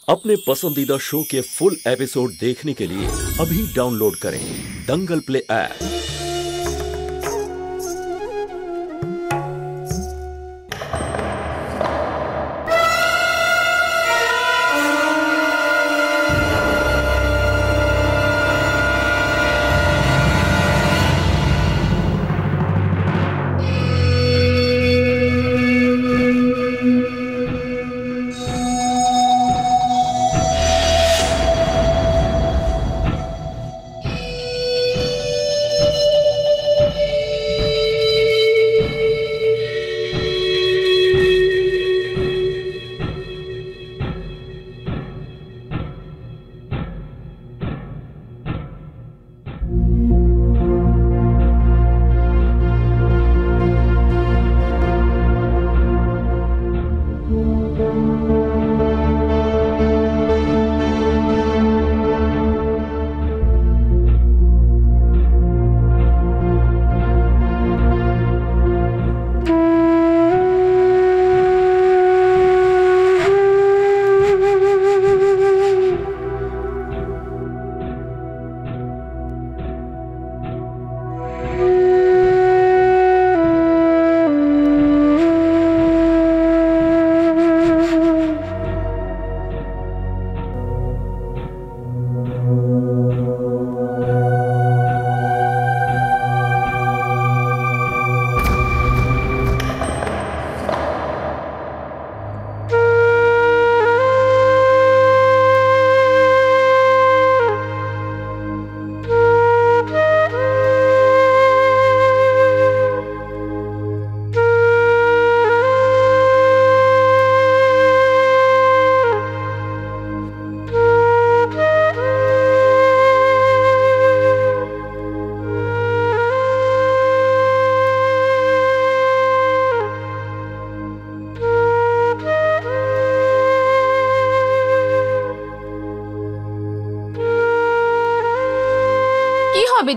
अपने पसंदीदा शो के फुल एपिसोड देखने के लिए अभी डाउनलोड करें दंगल प्ले ऐप।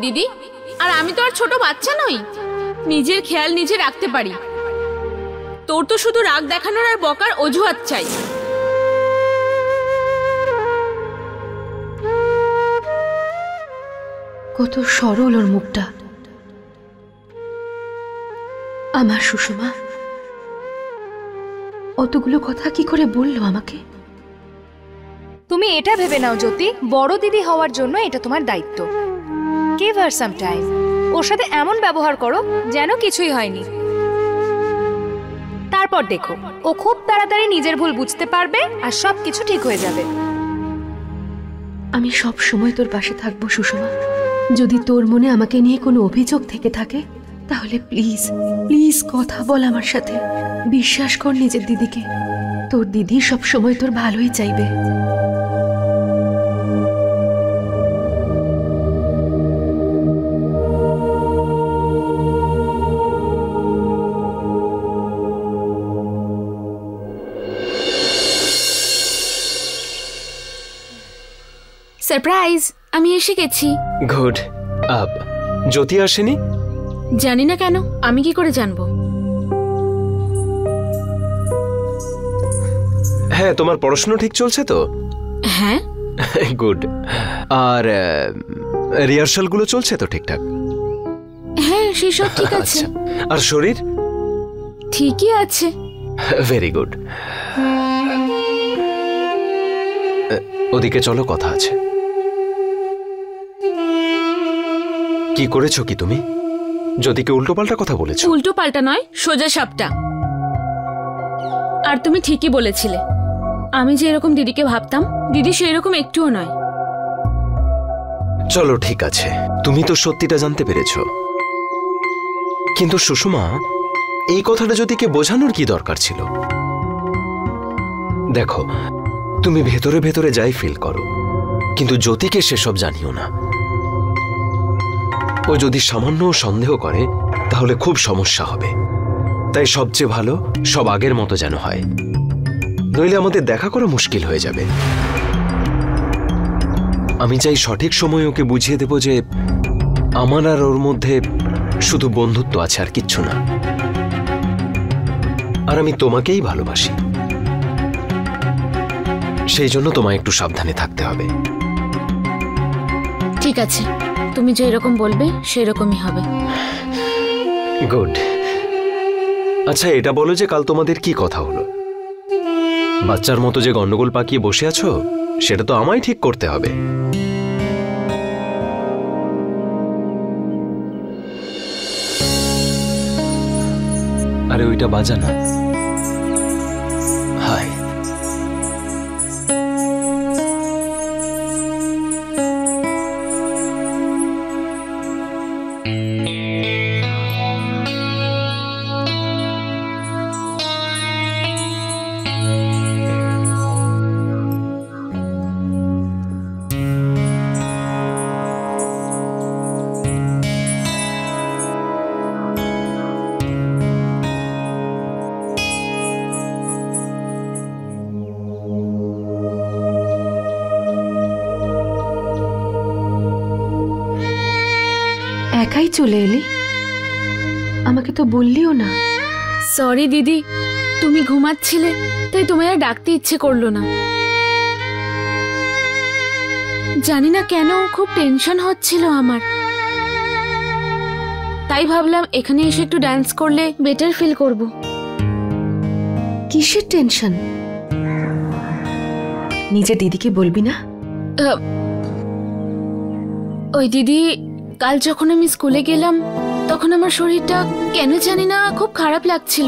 दीदी और आमी तो छोट बाच्चा नई, निजेर ख्याल निजे राखते पारी। तोर तो शुधु राग देखानोर और बकार अजुहात चाই। কত সরল ওর মুখটা। আমার সুষমা অতগুলো কথা কি করে বললো আমাকে? তুমি এটা ভেবে নাও জ্যোতি, বড় দিদি হওয়ার জন্য এটা তোমার দায়িত্ব। Give her some time. ওর সাথে এমন ব্যবহার করো যেন কিছুই হয়নি। তারপর দেখো ও খুব তাড়াতাড়ি নিজের ভুল বুঝতে পারবে আর সবকিছু ঠিক হয়ে যাবে। আমি সব সময় তোর পাশে থাকবো সুষমা। যদি তোর মনে আমাকে নিয়ে কোনো অভিযোগ থেকে থাকে তাহলে প্লিজ প্লিজ কথা বল আমার সাথে। বিশ্বাস কর নিজের দিদিকে। তোর দিদি সব সময় তোর ভালোই চাইবে। सरप्राइज আমি এসে গেছি। গুড। জ্যোতি আসেনি? জানি না কেন, আমি কি করে জানবো? হ্যাঁ, তোমার পড়াশোনা ঠিক চলছে তো? হ্যাঁ। গুড। আর রিহার্সাল গুলো চলছে তো ঠিকঠাক? হ্যাঁ, সেসব ঠিক আছে। আর শরীর? ঠিকই আছে। Very good. ওদিকে চলো, কথা আছে। কি করেছো কি তুমি? জ্যোতিকে উল্টো পাল্টা কথা বলেছো? উল্টো পাল্টা নয়, সোজা সাপটা। আর তুমি ঠিকই বলেছিলে, আমি যে এরকম দিদিকে ভাবতাম দিদি সেই রকম একটুও নয়। চলো ঠিক আছে, তুমি তো সত্যিটা জানতে পেরেছো। কিন্তু সুষমা, এই কথাটা জ্যোতিকে বোঝানোর কি দরকার ছিল? দেখো, তুমি ভেতরে ভেতরে যাই ফিল করো, কিন্তু জ্যোতিকে সেসব জানিও না। ও যদি সামান্য সন্দেহ করে তাহলে খুব সমস্যা হবে। তাই সবচেয়ে ভালো সব আগের মতো যেন হয়, নইলে আমাদের দেখা করা মুশকিল হয়ে যাবে। আমি চাই সঠিক সময়ে ওকে বুঝিয়ে দেব যে আমার আর ওর মধ্যে শুধু বন্ধুত্ব আছে, আর কিচ্ছু না। আর আমি তোমাকেই ভালোবাসি। সেই জন্য তোমায় একটু সাবধানে থাকতে হবে। ঠিক আছে, তুমি যে এরকম বলবে সেই রকমই হবে। গুড। আচ্ছা এটা বলো যে কাল তোমাদের কি কথা হলো? বাচ্চার মতো যে গন্ডগোল পাকিয়ে বসে আছো সেটা তো আমায় ঠিক করতে হবে। আরে ওইটা বাজা না। হাই। একাই চলে এলি? আমাকে তো বললিও না। সরি দিদি, তুমি ঘুমাচ্ছিলে তাই তোমায় আর ডাকতে ইচ্ছে করলো না। জানি না কেন খুব টেনশন হচ্ছিল আমার, তাই ভাবলাম এখানে এসে একটু ডান্স করলে বেটার ফিল করব। কিসের টেনশন? নিজের দিদিকে বলবি না? ওই দিদি, কাল যখন আমি স্কুলে গেলাম তখন আমার শরীরটা কেন জানি না খুব খারাপ লাগছিল,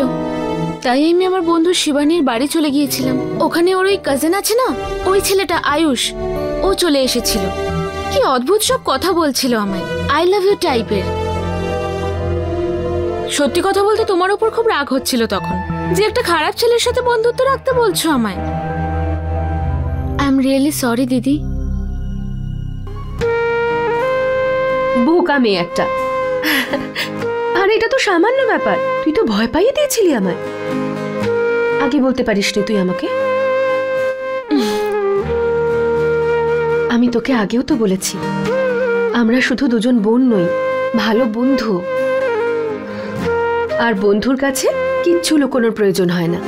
তাই আমি আমার বন্ধু শিবানীর বাড়ি চলে গিয়েছিলাম। ওখানে ওর ওই কাজিন আছে না, ওই ছেলেটা আয়ুষ, ও চলে এসেছিল। কি অদ্ভুত সব কথা বলছিল আমায়, আই লাভ ইউ টাইপের। সত্যি কথা বলতে তোমার উপর খুব রাগ হচ্ছিল তখন, যে একটা খারাপ ছেলের সাথে বন্ধুত্ব রাখতে বলছো আমায়। আই এম রিয়েলি সরি দিদি। বোকা মেয়ে একটা। আর এটা তো সামান্য ব্যাপার, তুই তো ভয় পাইয়ে দিয়েছিলি আমায়। আগে বলতে পারিসনি তুই আমাকে? আমি তোকে আগেও তো বলেছি আমরা শুধু দুজন বোন নই, ভালো বন্ধু। আর বন্ধুর কাছে কিচ্ছু লুকোনোর প্রয়োজন হয় না।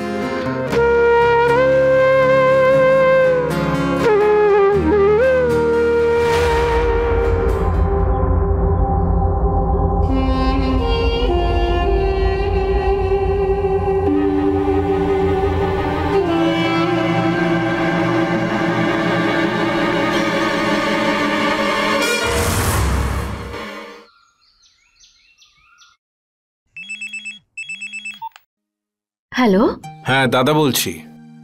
হ্যালো। হ্যাঁ দাদা বলছি।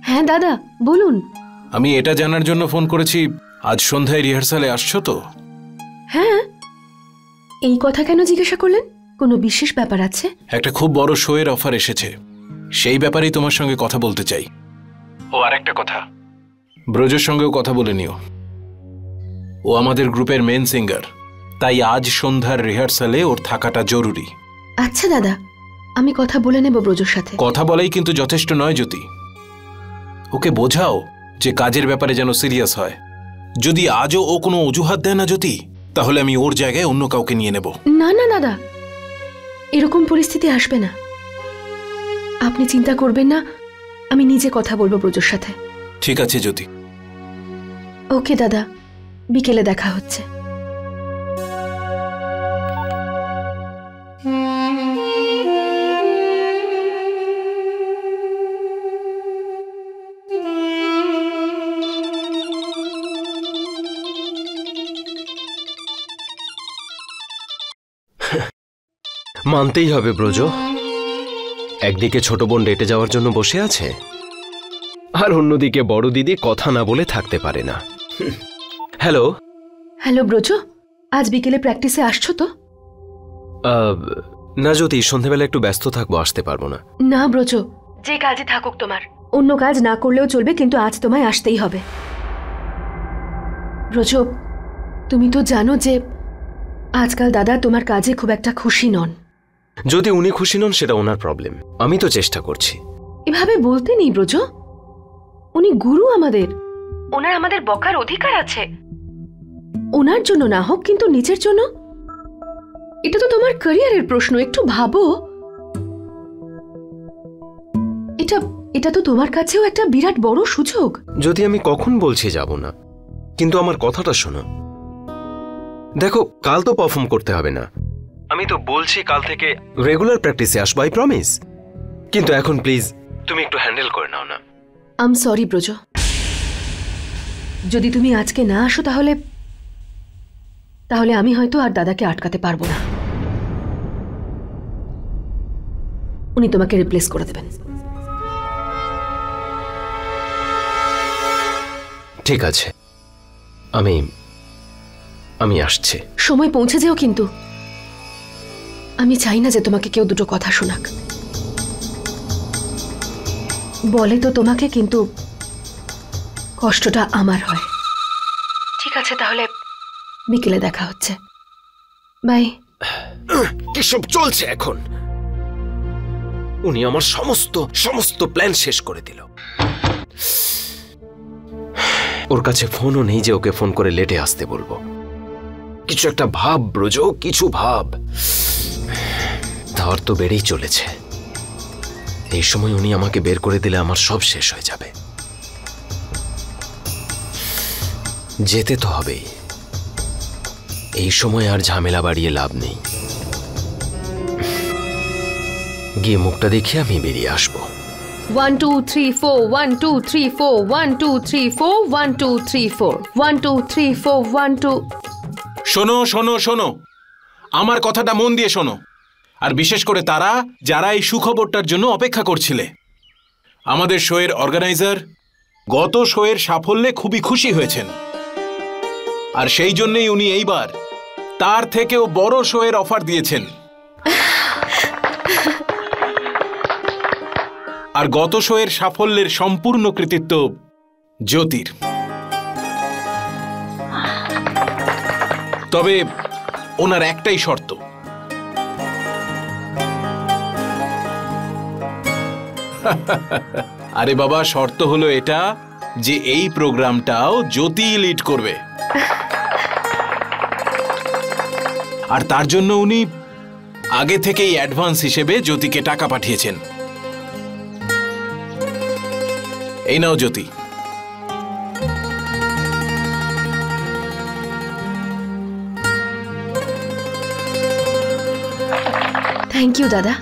হ্যাঁ দাদা বলুন। আমি এটা জানার জন্য ফোন করেছি, আজ সন্ধ্যায় রিহার্সালে আসছো তো? হ্যাঁ। এই কথা কেন জিজ্ঞাসা করলেন? কোনো বিশেষ ব্যাপার আছে? একটা খুব বড় শো এর অফার এসেছে, সেই ব্যাপারেই তোমার সঙ্গে কথা বলতে চাই। ও আরেকটা কথা, ব্রজের সঙ্গেও কথা বলে নিও। ও আমাদের গ্রুপের মেন সিঙ্গার, তাই আজ সন্ধ্যার রিহার্সালে ওর থাকাটা জরুরি। আচ্ছা দাদা, আমি কথা বলে নেব ব্রজের সাথে। কথা বলাই কিন্তু যথেষ্ট নয় জ্যোতি, ওকে বোঝাও যে কাজের ব্যাপারে যেন সিরিয়াস হয়। যদি আজও ও কোনো অজুহাত দেয় না জ্যোতি, তাহলে আমি ওর জায়গায় অন্য কাউকে নিয়ে নেব। না না দাদা, এরকম পরিস্থিতি আসবে না, আপনি চিন্তা করবেন না। আমি নিজে কথা বলবো ব্রজের সাথে। ঠিক আছে জ্যোতি। ওকে দাদা, বিকেলে দেখা হচ্ছে। মানতেই হবে ব্রজ, একদিকে ছোট বোন ডেটে যাওয়ার জন্য বসে আছে, আর অন্যদিকে বড় দিদি কথা না বলে থাকতে পারে না। হ্যালো। হ্যালো ব্রজ, আজ বিকেলে প্র্যাকটিসে আসছো তো? না জ্যোতি, সন্ধ্যাবেলা একটু ব্যস্ত থাকবো, আসতে পারবো না। না ব্রজ, যে কাজে থাকুক তোমার, অন্য কাজ না করলেও চলবে, কিন্তু আজ তোমায় আসতেই হবে। ব্রজ, তুমি তো জানো যে আজকাল দাদা তোমার কাজে খুব একটা খুশি নন। যদি উনি খুশি নন সেটা ওনার প্রবলেম, আমি তো চেষ্টা করছি। এভাবে বলতে নেই ব্রজ, উনি গুরু আমাদের, ওনার আমাদের বকার অধিকার আছে। ওনার জন্য না হোক, কিন্তু নিজের জন্য। এটা তো তোমার ক্যারিয়ারের প্রশ্ন, একটু ভাবো। এটা তো তোমার কাছেও একটা বিরাট বড় সুযোগ। যদি আমি কখন বলছি যাব না, কিন্তু আমার কথাটা শোনো। দেখো, কাল তো পারফর্ম করতে হবে না, আমি তো বলছি কাল থেকে রেগুলার প্র্যাকটিসে আসবো, আই প্রমিস। কিন্তু এখন প্লিজ তুমি একটু হ্যান্ডেল করে নাও না। আই এম সরি ব্রজ, যদি তুমি আজকে না আসো তাহলে আমি হয়তো আর দাদাকে আটকাতে পারবো না। উনি তোমাকে রিপ্লেস করে দেবেন। ঠিক আছে, আমি আসছি। সময় পৌঁছে যেও কিন্তু। আমি চাই না যে তোমাকে কেউ দুটো কথা শোনাক। বলে তো তোমাকে, কিন্তু কষ্টটা আমার হয়। ঠিক আছে, তাহলে বিকেলে দেখা হচ্ছে। বাই। কিসব চলছে এখন? উনি আমার সমস্ত প্ল্যান শেষ করে দিল। ওর কাছে ফোনও নেই যে ওকে ফোন করে লেটে আসতে বলবো। কিছু একটা ভাব ব্রজ, কিছু ভাব। ধর তো বেড়েই চলেছে। এই সময় উনি আমাকে বের করে দিলে আমার সব শেষ হয়ে যাবে। যেতে তো হবেই। এই সময় আর ঝামেলা বাড়িয়ে লাভ নেই। গিয়ে মুখটা দেখে আমি বেরিয়ে আসবো। 1 2 3 4 1 2 3 4 1 2 3 4 1 2 3 4 1 2 3 4 1 2। শোনো শোনো শোনো, আমার কথাটা মন দিয়ে শোনো। আর বিশেষ করে তারা যারা এই সুখবরটার জন্য অপেক্ষা করছিলে। আমাদের শোয়ের অর্গানাইজার গত শোয়ের সাফল্যে খুবই খুশি হয়েছেন, আর সেই জন্যই উনি এইবার তার থেকেও বড় শোয়ের অফার দিয়েছেন। আর গত শোয়ের সাফল্যের সম্পূর্ণ কৃতিত্ব জ্যোতির। তবে ওনার একটাই শর্ত। আরে বাবা, শর্ত হলো এটা যে এই প্রোগ্রামটাও জ্যোতি লিড করবে। আর তার জন্য উনি আগে থেকেই অ্যাডভান্স হিসেবে জ্যোতিকে টাকা পাঠিয়েছেন। এই নাও জ্যোতি। থ্যাংক ইউ দাদা।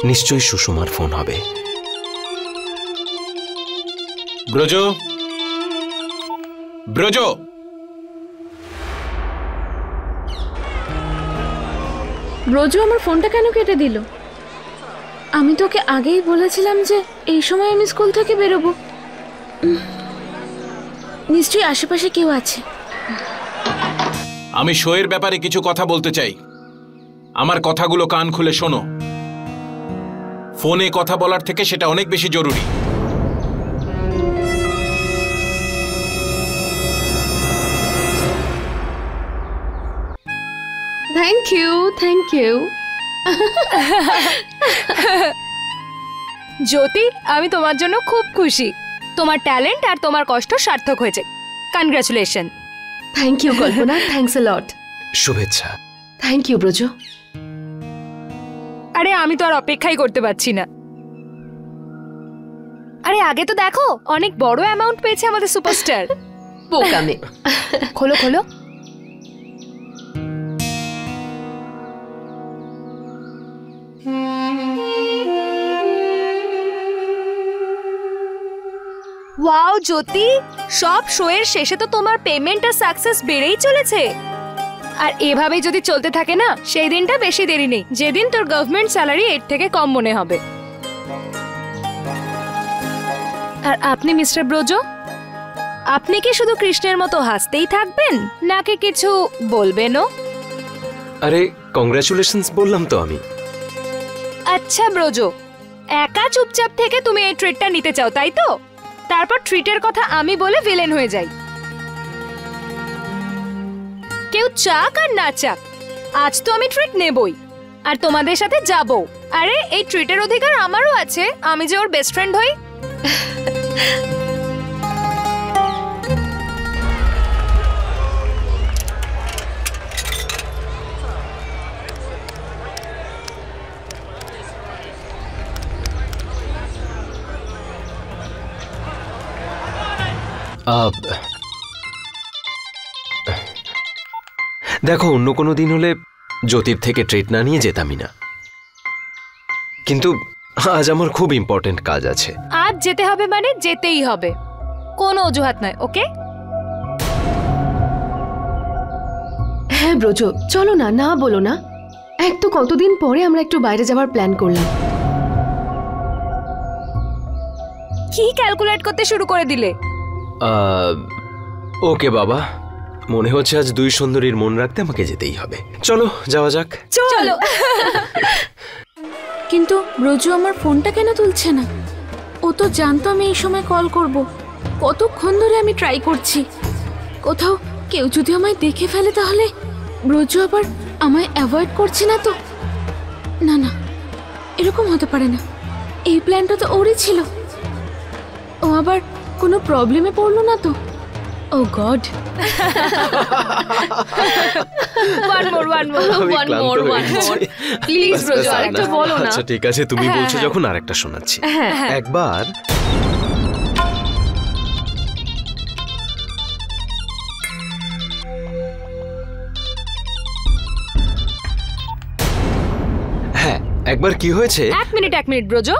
নিশ্চয়ই সুষমার ফোন হবে। ব্রজ, ব্রজ, ব্রজ আমার ফোনটা কেন কেটে দিল? আমি তোকে আগেই বলেছিলাম যে এই সময় আমি স্কুল থেকে বেরোবো। নিশ্চয়ই আশেপাশে কেউ আছে। আমি শোয়ের ব্যাপারে কিছু কথা বলতে চাই। আমার কথাগুলো কান খুলে শোনো। ফোনে কথা বলার থেকে সেটা অনেক বেশি জরুরি। Thank you, thank you. Jyoti, আমি তোমার জন্য খুব খুশি। তোমার ট্যালেন্ট আর তোমার কষ্ট সার্থক হয়েছে। Congratulation. Thank you Kalpana, thanks a lot. শুভেচ্ছা। Thank you Braja. আরে আমি তো আর অপেক্ষাই করতে পারছি না। আরে আগে তো দেখো, অনেক বড় অ্যামাউন্ট পেয়েছে আমাদের সুপারস্টার। বোকামে। খোলো খোলো। ওয়াও জ্যোতি, সব শোয়ের শেষে তো তোমার পেমেন্ট আর সাকসেস বেড়েই চলেছে। আর এভাবেই যদি চলতে থাকে না, সেই দিনটা বেশি দেরি নেই যেদিন তোর গভর্নমেন্ট স্যালারি এর থেকে কম মনে হবে। আর আপনি মিস্টার ব্রজ, আপনি কি শুধু কৃষ্ণের মতো হাসতেই থাকবেন নাকি কিছু বলবেনও? আরে কংগ্রাচুলেশনস বললাম তো আমি। আচ্ছা ব্রজ, একা চুপচাপ থেকে তুমি এই ট্রিটটা নিতে চাও, তাই তো? তারপর ট্রিটের কথা আমি বলে ভিলেন হয়ে যাই। কেউ চাক আর না চাক, আজ তো আমি ট্রিট নেবই আর তোমাদের সাথে যাবো। আরে এই ট্রিটের অধিকার আমারও আছে, আমি যে ওর বেস্ট ফ্রেন্ড হই। দেখো, অন্য কোনো দিন হলে জ্যোতির থেকে ট্রিট না নিয়ে যেতামই না, কিন্তু আজ আমার খুব ইম্পর্টেন্ট কাজ আছে। আজ যেতে হবে মানে যেতেই হবে, কোনো অজুহাত নয়। ওকে? হ্যাঁ ব্রজ, চলো না, না বলো না। এক তো কতদিন পরে আমরা একটু বাইরে যাওয়ার প্ল্যান করলাম। কি ক্যালকুলেট করতে শুরু করে দিলে? ওকে বাবা, মনে হচ্ছে আজ দুই সুন্দরীর মন রাখতে আমাকে যেতেই হবে। চলো যাওয়া যাক। চলো। কিন্তু ব্রজু আমার ফোনটা কেন তুলছে না? ও তো জানতো আমি এই সময় কল করব। কতক্ষণ ধরে আমি ট্রাই করছি। কোথাও কেউ যদি আমায় দেখে ফেলে তাহলে? ব্রজু আবার আমায় অ্যাভয়েড করছে না তো? না না, এরকম হতে পারে না। এই প্ল্যানটা তো ওরই ছিল। ও আবার কোনো প্রবলেমে পড়লো না তো? ও গড। প্লিজ ব্রজু, আরেকটা বলো না। আচ্ছা ঠিক আছে, তুমি বলছো যখন আরেকটা শোনাচ্ছি। একবার একবার কি হয়েছে? এক মিনিট ব্রজু,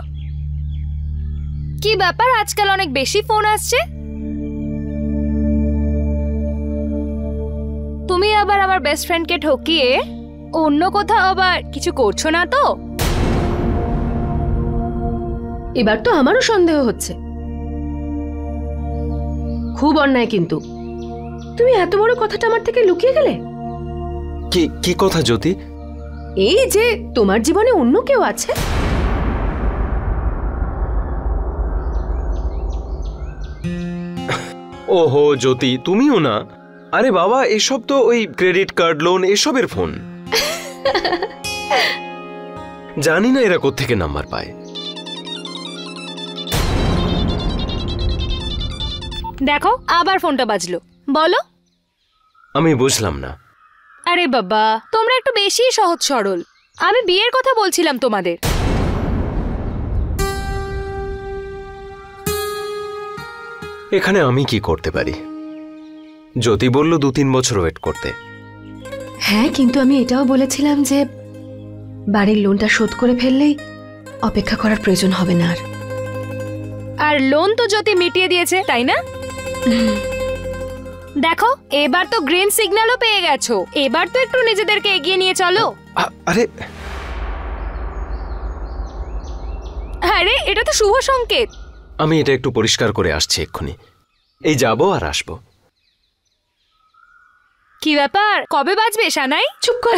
কি ব্যাপার আজকাল অনেক বেশি ফোন আসছে? তুমি আবার আমার বেস্ট ফ্রেন্ডকে ঠকিয়ে অন্য কোথাও আবার কিছু করছো না তো? এবার তো আমারও সন্দেহ হচ্ছে। খুব অন্যায় কিন্তু। তুমি এত বড় কথাটা আমার থেকে লুকিয়ে গেলে। কি কথা জ্যোতি? এই যে তোমার জীবনে অন্য কেউ আছে। ওহো জ্যোতি, তুমিও না? আরে বাবা, এসব তো ওই ক্রেডিট কার্ড, লোন এসবের ফোন। জানি না এরা কোত্থেকে নাম্বার পায়। দেখো আবার ফোনটা বাজলো। বলো। আমি বুঝলাম না। আরে বাবা, তোমরা একটু বেশি সহজ সরল। আমি বিয়ের কথা বলছিলাম তোমাদের। এখানে আমি কি করতে পারি? জ্যোতি বলল 2-3 বছর ওয়েট করতে। হ্যাঁ, কিন্তু আমি এটাও বলেছিলাম যে বাড়ির লোনটা শোধ করে ফেললেই অপেক্ষা করার প্রয়োজন হবে না। আর লোন তো জ্যোতি মিটিয়ে দিয়েছে, তাই না? দেখো, এবার তো গ্রিন সিগন্যালও পেয়ে গেছো। এবার তো একটু নিজেদেরকে এগিয়ে নিয়ে চলো। আরে এটা তো শুভ সংকেত। আমি এটা একটু পরিষ্কার করে আসছি এক্ষুনি। এই যাবো আর আসবো। কি ব্যাপার, কবে বাজবে সানাই? চুপ কর।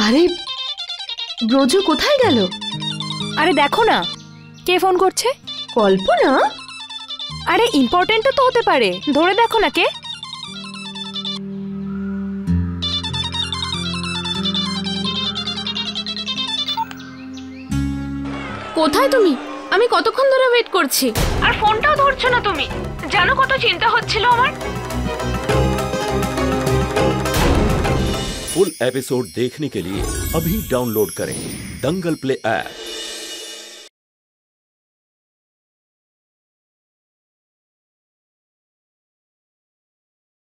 আরে ব্রজ কোথায় গেল? আরে দেখো না, কে ফোন করছে? কল্পনা? আরে ইম্পর্টেন্ট তো হতে পারে, ধরে দেখো না কে। কোথায় তুমি? আমি কতক্ষণ ধরে ওয়েট করছি, আর ফোনটাও ধরছো না তুমি। জানো কত চিন্তা হচ্ছিল আমার। फुल एपिसोड देखने के लिए अभी डाउनलोड करें दंगल प्ले ऐप।